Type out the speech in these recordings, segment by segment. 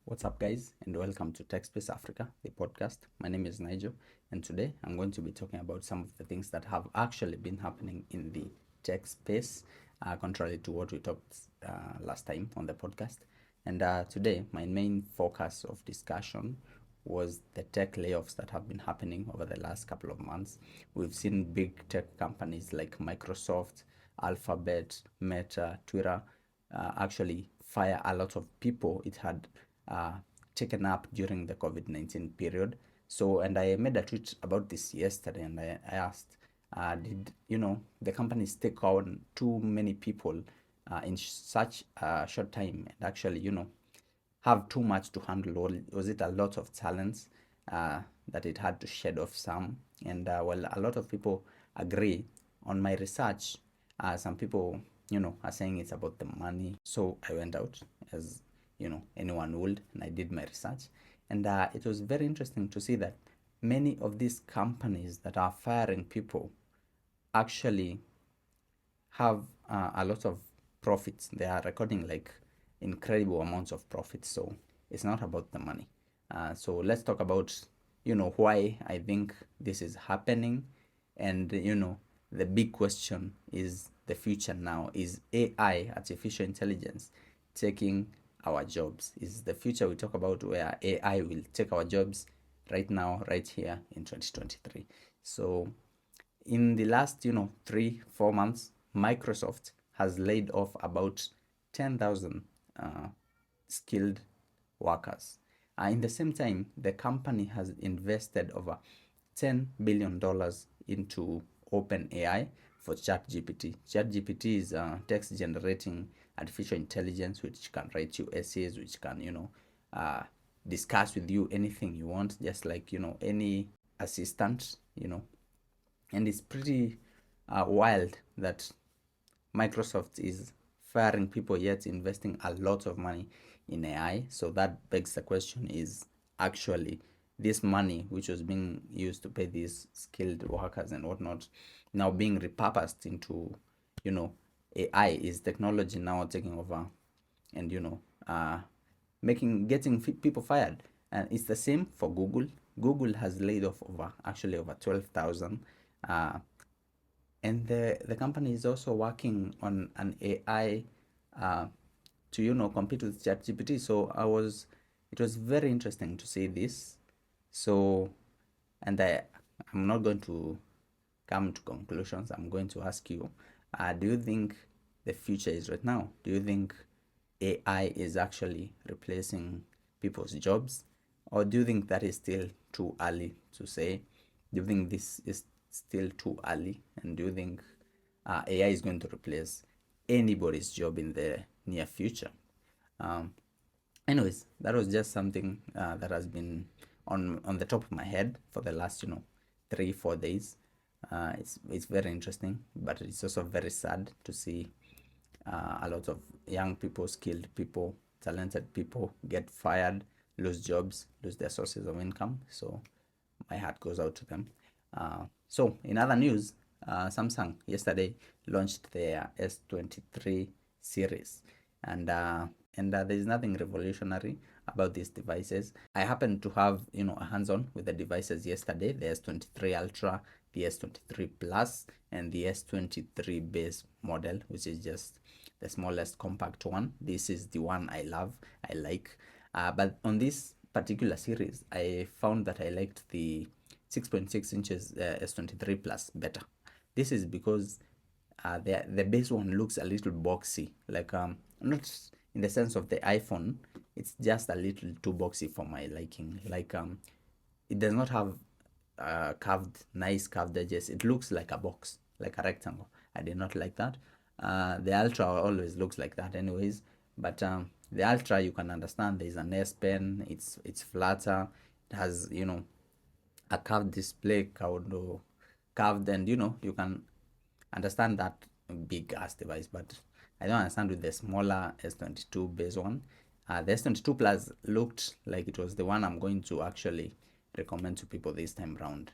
What's up, guys, and welcome to Tech Space Africa, the podcast. My name is Nigel, and today I'm going to be talking about some of the things that have actually been happening in the tech space, contrary to what we talked last time on the podcast. And today, my main focus of discussion was the tech layoffs that have been happening over the last couple of months. We've seen big tech companies like Microsoft, Alphabet, Meta, Twitter actually fire a lot of people it had uh, taken up during the COVID-19 period. So, and I made a tweet about this yesterday, and I asked, did the companies take on too many people in such a short time, and actually have too much to handle, or was it a lot of talents that it had to shed off some? And well, a lot of people agree. On my research, some people are saying it's about the money. So I went out, as anyone would, and I did my research, and it was very interesting to see that many of these companies that are firing people actually have a lot of profits. They are recording like incredible amounts of profits. So it's not about the money. So let's talk about why I think this is happening, and the big question is the future now. Is AI, artificial intelligence, taking our jobs? Is the future we talk about where AI will take our jobs right now, right here in 2023? So in the last 3-4 months, Microsoft has laid off about 10,000 skilled workers. In the same time, the company has invested over $10 billion into OpenAI for ChatGPT. ChatGPT is text generating artificial intelligence which can write you essays, which can discuss with you anything you want, just like any assistant. And it's pretty wild that Microsoft is firing people yet investing a lot of money in AI. So that begs the question, is actually this money which was being used to pay these skilled workers and whatnot now being repurposed into AI? Is technology now taking over and getting people fired? And it's the same for Google. Google has laid off over 12,000, and the company is also working on an AI to compete with ChatGPT. So it was very interesting to see this. So, and I'm not going to come to conclusions. I'm going to ask you, do you think the future is right now? Do you think AI is actually replacing people's jobs, or do you think that is still too early to say? Do you think this is still too early, and do you think AI is going to replace anybody's job in the near future? Anyways, that was just something that has been on the top of my head for the last 3-4 days. It's very interesting, but it's also very sad to see a lot of young people, skilled people, talented people get fired, lose jobs, lose their sources of income. So my heart goes out to them. So in other news, Samsung yesterday launched their S23 series, and there's nothing revolutionary about these devices. I happened to have a hands-on with the devices yesterday: the S23 Ultra, the S23 Plus, and the S23 base model, which is just the smallest compact one. This is the one I love, I like. But on this particular series, I found that I liked the 6.6 inches S23 Plus better. This is because the base one looks a little boxy, like not in the sense of the iPhone. It's just a little too boxy for my liking. Like it does not have nice curved edges. It looks like a box, like a rectangle. I did not like that. The Ultra always looks like that anyways, but the Ultra, you can understand there's an S Pen. It's flatter. It has a curved display, curved, and you can understand that big ass device. But I don't understand with the smaller S22 base one. The S22 Plus looked like it was the one I'm going to actually recommend to people this time round.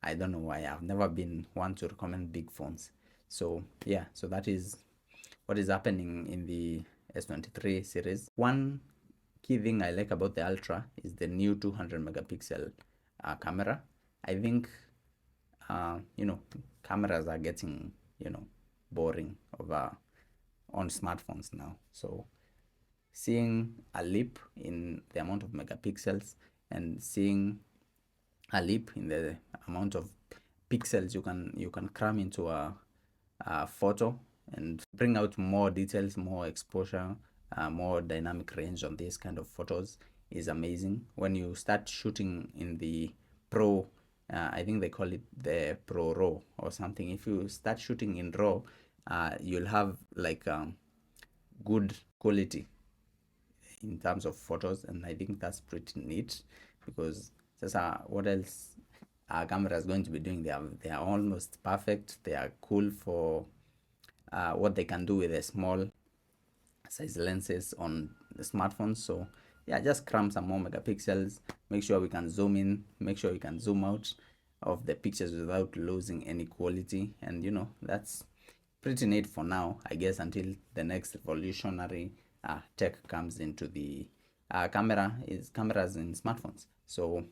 I don't know why. I've never been one to recommend big phones. So yeah, so that is what is happening in the S23 series. One key thing I like about the Ultra is the new 200 megapixel camera. I think cameras are getting boring over on smartphones now. So seeing a leap in the amount of megapixels and seeing a leap in the amount of pixels you can cram into a photo and bring out more details, more exposure, more dynamic range on these kind of photos is amazing. When you start shooting in the pro, I think they call it the pro raw or something. If you start shooting in raw, you'll have like good quality in terms of photos, and I think that's pretty neat because just what else our camera is going to be doing? They are almost perfect. They are cool for what they can do with the small size lenses on the smartphones. So yeah, just cram some more megapixels, make sure we can zoom in, make sure we can zoom out of the pictures without losing any quality, and that's pretty neat for now, I guess, until the next revolutionary tech comes into the cameras in smartphones. So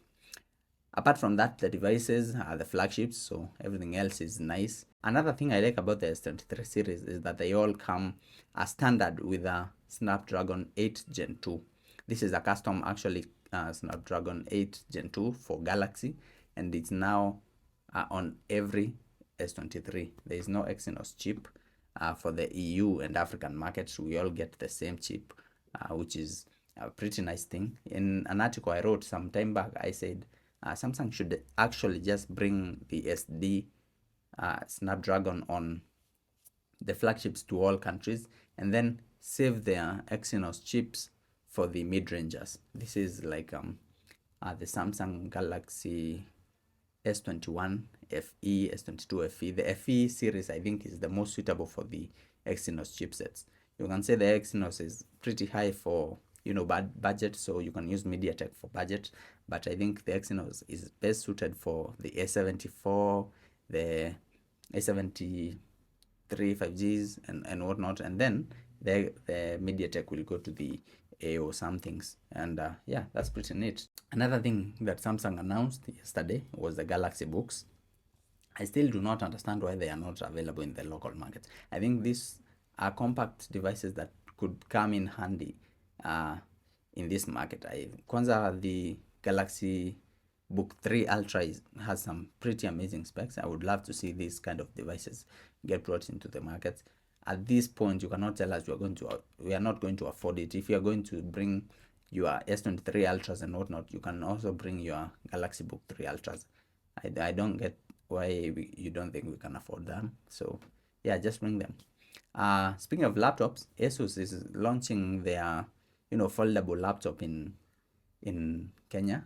apart from that, the devices are the flagships, so everything else is nice. Another thing I like about the S23 series is that they all come as standard with a Snapdragon 8 Gen 2. This is a custom, actually, Snapdragon 8 Gen 2 for Galaxy, and it's now on every S23. There is no Exynos chip. For the EU and African markets, we all get the same chip, which is a pretty nice thing. In an article I wrote some time back, I said Samsung should actually just bring the SD Snapdragon on the flagships to all countries and then save their Exynos chips for the mid-rangers. This is like the Samsung Galaxy S21 FE, S22 FE. The FE series, I think, is the most suitable for the Exynos chipsets. You can say the Exynos is pretty high for budget, so you can use MediaTek for budget, but I think the Exynos is best suited for the A74, the A73 5Gs and whatnot, and then the MediaTek will go to the A or some things, and yeah, that's pretty neat. Another thing that Samsung announced yesterday was the Galaxy Books. I still do not understand why they are not available in the local market. I think these are compact devices that could come in handy in this market. Kwanzaa, the Galaxy Book 3 Ultra has some pretty amazing specs. I would love to see these kind of devices get brought into the market. At this point, you cannot tell us we are not going to afford it. If you are going to bring your S23 Ultras and whatnot, you can also bring your Galaxy Book 3 Ultras. I don't get why you don't think we can afford them. So yeah, just bring them. Speaking of laptops, Asus is launching their foldable laptop in Kenya.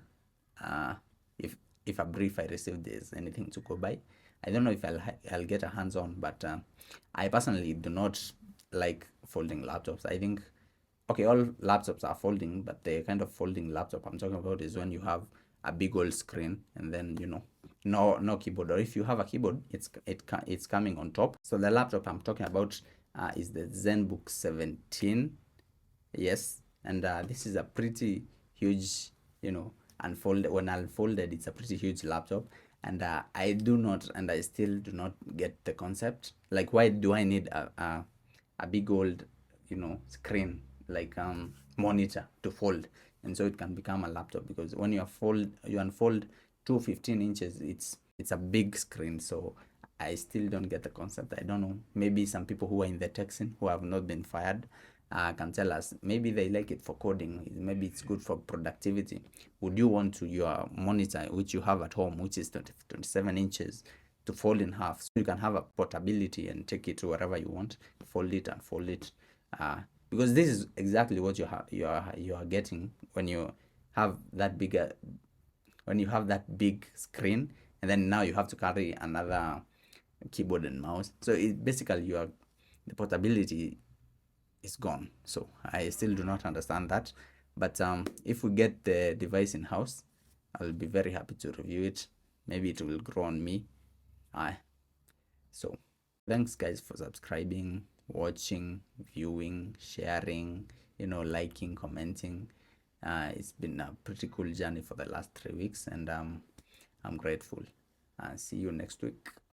If a brief I received is anything to go by, I don't know if I'll get a hands-on, but I personally do not like folding laptops. I think okay, all laptops are folding, but the kind of folding laptop I'm talking about is when you have a big old screen and then no keyboard, or if you have a keyboard, it's coming on top. So the laptop I'm talking about is the ZenBook 17. Yes, and this is a pretty huge, unfolded. When unfolded, it's a pretty huge laptop, and I still do not get the concept. Like, why do I need a big old, screen like monitor to fold, and so it can become a laptop? Because when you unfold 215 inches, it's a big screen. So I still don't get the concept. I don't know. Maybe some people who are in the tech scene who have not been fired can tell us. Maybe they like it for coding. Maybe it's good for productivity. Would you want your monitor, which you have at home, which is 27 inches, to fold in half so you can have a portability and take it to wherever you want? Fold it and fold it. Because this is exactly what you are getting when you have that big screen, and then now you have to carry another keyboard and mouse. So basically the portability is gone. So I still do not understand that, but if we get the device in house, I'll be very happy to review it. Maybe it will grow on me. So thanks guys for subscribing, watching, viewing, sharing, liking, commenting. It's been a pretty cool journey for the last 3 weeks, and I'm grateful. See you next week.